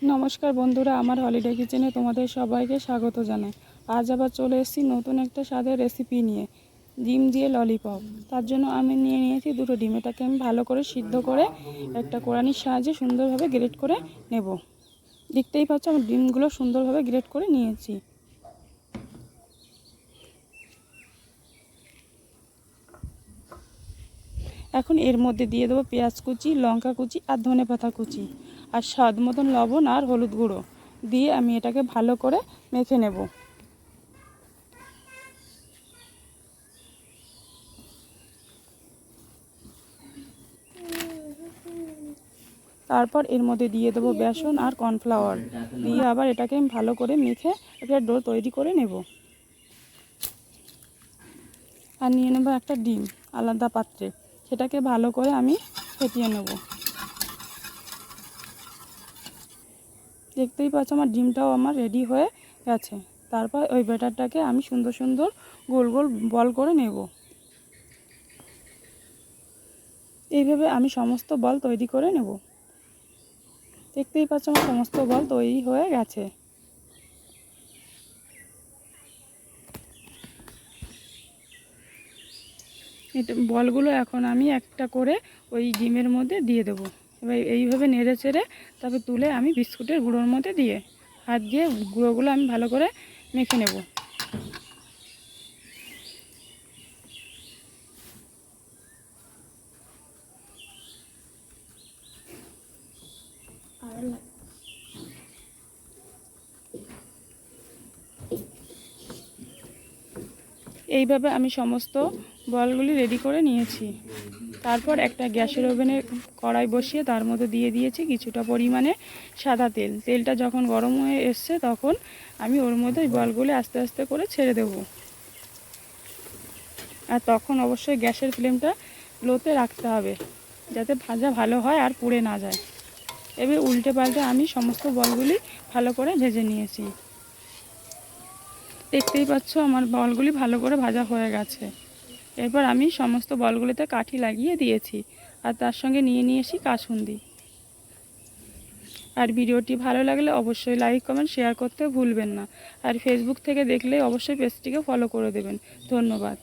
নমস্কার বন্ধুরা, আমার হলিডে কিচেনে তোমাদের সবাইকে স্বাগত জানাই। আজ আবার চলে এসেছি নতুন একটা স্বাদের রেসিপি নিয়ে, ডিম দিয়ে ললিপপ। তার জন্য আমি নিয়ে নিয়েছি দুটো ডিম। এটাকে আমি ভালো করে সিদ্ধ করে একটা কোড়ানির সাহায্যে সুন্দরভাবে গ্রেট করে নেব। দেখতেই পাচ্ছ আমি ডিমগুলো সুন্দরভাবে গ্রেট করে নিয়েছি। এখন এর মধ্যে দিয়ে দেবো পেঁয়াজ কুচি, লঙ্কা কুচি আর ধনেপাতা কুচি, আর স্বাদ মতন লবণ আর হলুদ গুঁড়ো দিয়ে আমি এটাকে ভালো করে মেখে নেব। তারপর এর মধ্যে দিয়ে দেবো বেসন আর কর্নফ্লাওয়ার দিয়ে আবার এটাকে আমি ভালো করে মেখে একটা ডো তৈরি করে নেব। আর নিয়ে নেব একটা ডিম আলাদা পাত্রে, সেটাকে ভালো করে আমি ফেটিয়ে নেব। দেখতেই পাচ্ছ আমার ডিমটাও আমার রেডি হয়ে গেছে। তারপর ওই ব্যাটারটাকে আমি সুন্দর সুন্দর গোল গোল বল করে নেব। এইভাবে আমি সমস্ত বল তৈরি করে নেব। দেখতেই পাচ্ছ আমার সমস্ত বল তৈরি হয়ে গেছে। এটা বলগুলো এখন আমি একটা করে ওই ডিমের মধ্যে দিয়ে দেবো। এবার এইভাবে নেড়ে চেড়ে তারপর তুলে আমি বিস্কুটের গুঁড়োর মধ্যে দিয়ে হাত দিয়ে গুঁড়োগুলো আমি ভালো করে মেখে নেব। এইভাবে আমি সমস্ত বলগুলি রেডি করে নিয়েছি। তারপর একটা গ্যাসের ওভেনে কড়াই বসিয়ে তার মধ্যে দিয়ে দিয়েছি কিছুটা পরিমাণে সাদা তেল। তেলটা যখন গরম হয়ে এসছে তখন আমি ওর মধ্যে বলগুলি আস্তে আস্তে করে ছেড়ে দেব। আর তখন অবশ্যই গ্যাসের ফ্লেমটা লোতে রাখতে হবে যাতে ভাজা ভালো হয় আর পুড়ে না যায়। এবার উল্টে পাল্টে আমি সমস্ত বলগুলি ভালো করে ভেজে নিয়েছি। দেখতেই পাচ্ছ আমার বলগুলি ভালো করে ভাজা হয়ে গেছে। এরপর আমি সমস্ত বলগুলিতে কাঠি লাগিয়ে দিয়েছি আর তার সঙ্গে নিয়ে নিয়েছি কাসুন্দি। আর ভিডিওটি ভালো লাগলে অবশ্যই লাইক কমেন্ট শেয়ার করতে ভুলবেন না। আর ফেসবুক থেকে দেখলে অবশ্যই পেজটিকে ফলো করে দেবেন। ধন্যবাদ।